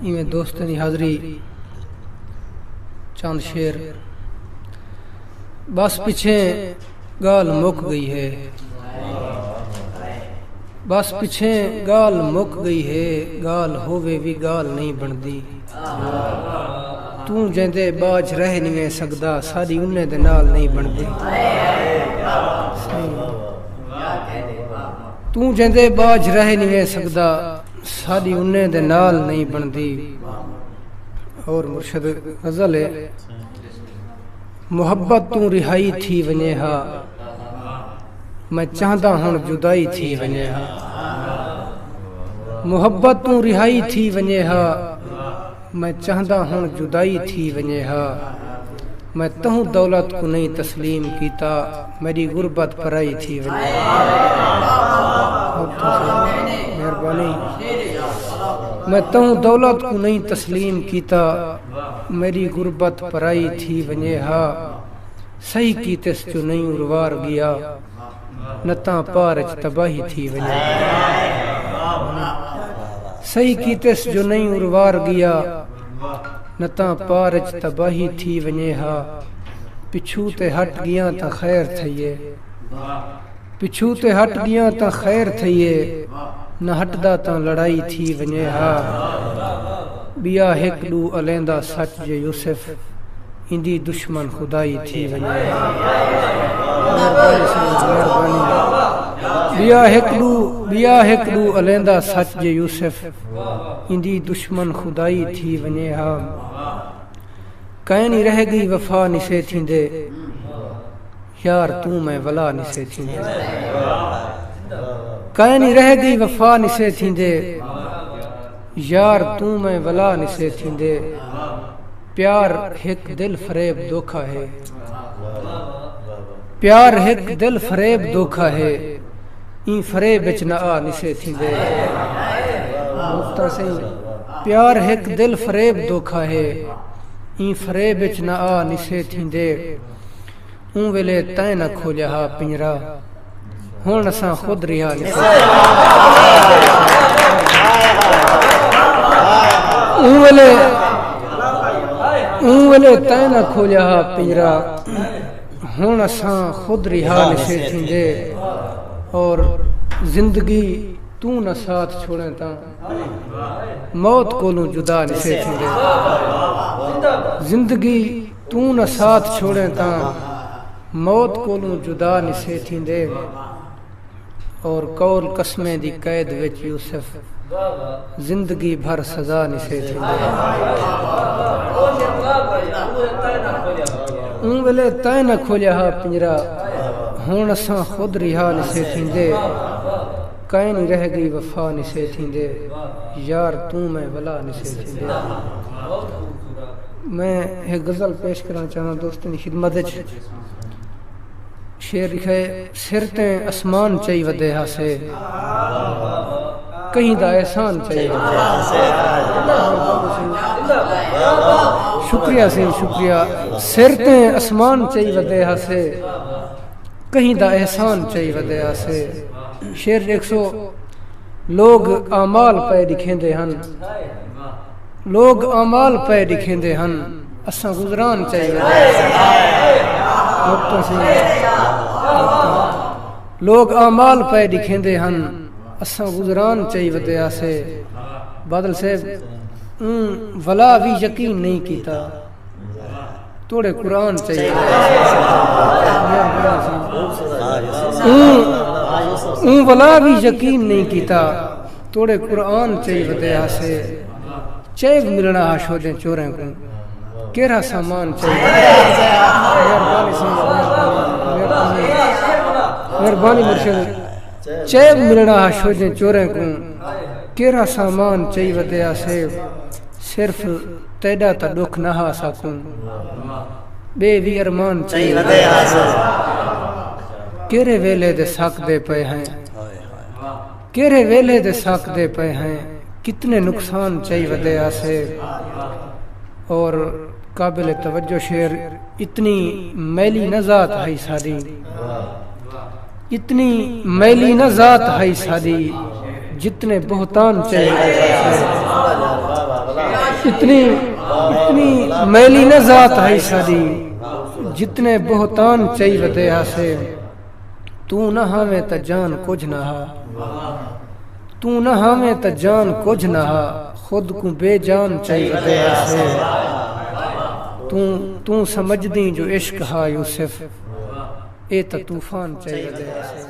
ایویں دوستوں کی حاضری چند شیر بس پیچھے گال مک گئی ہے، بس پیچھے گال مک گئی ہے، گال ہووے بھی گال نہیں بندی، تو جیندے باج رہ نہیں سکدا ساری انہیں دے نال نہیں بندی، تو جیندے باج رہ نہیں سکدا ساری انہیں دے نال نہیں بندی۔ اور مرشد غزل ہے، محبت تو رہائی تھی ونجے ہا، میں چاہتا ہوں جدائی تھی ونجے ہا، محبت تو رہائی تھی ونجے ہا، میں چاہتا ہوں جدائی تھی ونجے ہا، میں تہوں دولت کو نہیں تسلیم کیتا میری غربت پرائی تھی ونجے ہا۔ مہربانی، میں تہوں دولت کو نہیں تسلیم کیتا میری غربت پرائی تھی ونجے ہا، صحیح کیتس جو نہیں اروار گیا نتاں پارچ تباہی تھی ونجے ہا، صحیح کیتس جو نہیں اروار گیا نتاں پارچ تباہی تھی ونجے ہا، پچھو تے ہٹ گیا تا خیر تھئیے، پچھو تے ہٹ گیا تا خیر تھئیے، نہ ہٹدا تا لڑائی تھی ونجے ہا، بیا ہک ڈو الیندا سچ جے یوسف اندی دشمن خدائی تھی ونجے ہا۔ بیا ہک ڈو الیندا سچ جے یوسف اندی دشمن خدائی تھی ونجے ہا، کہیں نہیں رہ گئی وفا نسے تھیندے یار تو میں ولا نسے تھیندے، کہیں نہیں رہ گئی وفا نسے تھیندے یار تو میں ولا نسے تھیندے، پیار ہک دل فریب دھوکھا ہے، پیار ہک دل فریب دھوکھا ہے، این فریب وچ نہ آ نسے تھیندے، پیار ہک دل فریب دھوکھا ہے، این فریب وچ نہ آ نسے تھیندے، اون ویلے تائیں نہ کھولیا ہا پنجرا ہن اساں خود رہا نسے اون ویلے تائیں نہ کھولیا ہا پنجرا ہن اساں خود رہا نسے تھیندے، اور زندگی تو نہ ساتھ چھوڑیں تاں موت کولوں جدا نسے تھیندے، زندگی تو نہ ساتھ چھوڑیں تاں موت کولوں جدا نسے تھیندے، اور کول قسمیں دی قید وچ یوسف زندگی بھر سزا نسے تھیندے، اون ویلے تائیں نہ کھولیا ہا پنجرا ہن اساں خود رہا نسے تھیندے، کہیں نہیں رہ گئی وفا نسے تھیندے یار تو میں ولا نسے تھیندے۔ میں ایک غزل پیش کرنا چاہنا دوستوں کی خدمت وچ، شعر لکھا ہے، سر تے اسمان چاہی ودے ہاسے کہیں دا احسان چاہی ودے ہاسے، شکریہ سے شکریہ، سر تے اسمان چاہی ودے ہاسے کہیں دا احسان چاہی ودے ہاسے، شعر 100 لوگ اعمال پہ دکھیندے ہن، لوگ اعمال پہ دکھیندے ہن اساں گزران چاہی ودے ہاسے، لوگ اعمال پہ دکھیندے ہن اساں گزران چاہی ودے ہاسے، بادل صاحب ولا بھی یقین نہیں کیتا توڑے قرآن چاہیے، ولا بھی یقین نہیں کیتا توڑے قرآن چاہیے ودے ہاسے، چیب ملنا شودیں چوریں کو کیرا سامان چاہیے، مہربانی مرشد، چیب ملنا شودیں چوریں کو کیرا سامان چاہیے ودے ہاسے، صرف تیڈا تا دکھ نہ ہا سکوں بے وی ارمان چاہیے ودے ہاسے، کیرے ویلے دے ساک دے پے ہیں، کیرے ویلے دے ساک دے پے ہیں، کتنے نقصان چاہیے ودے ہاسے، اور قابل توجہ شعر، اتنی میلی نہ ذات ہے ساری، اتنی میلی نہ ذات ہے ساری جتنے بہتان چاہیے، اتنی میلی نہ ذات ہے ساری جتنے بہتان چاہی ودے آسے تو نہ ہمیں تا جان کچھ نہ تو نہ ہمیں تا جان کچھ نہ خود کو بے جان چاہی ودے آسے تو سمجھ دیں جو عشق ہا یوسف اے تا طوفان چاہی ودے آسے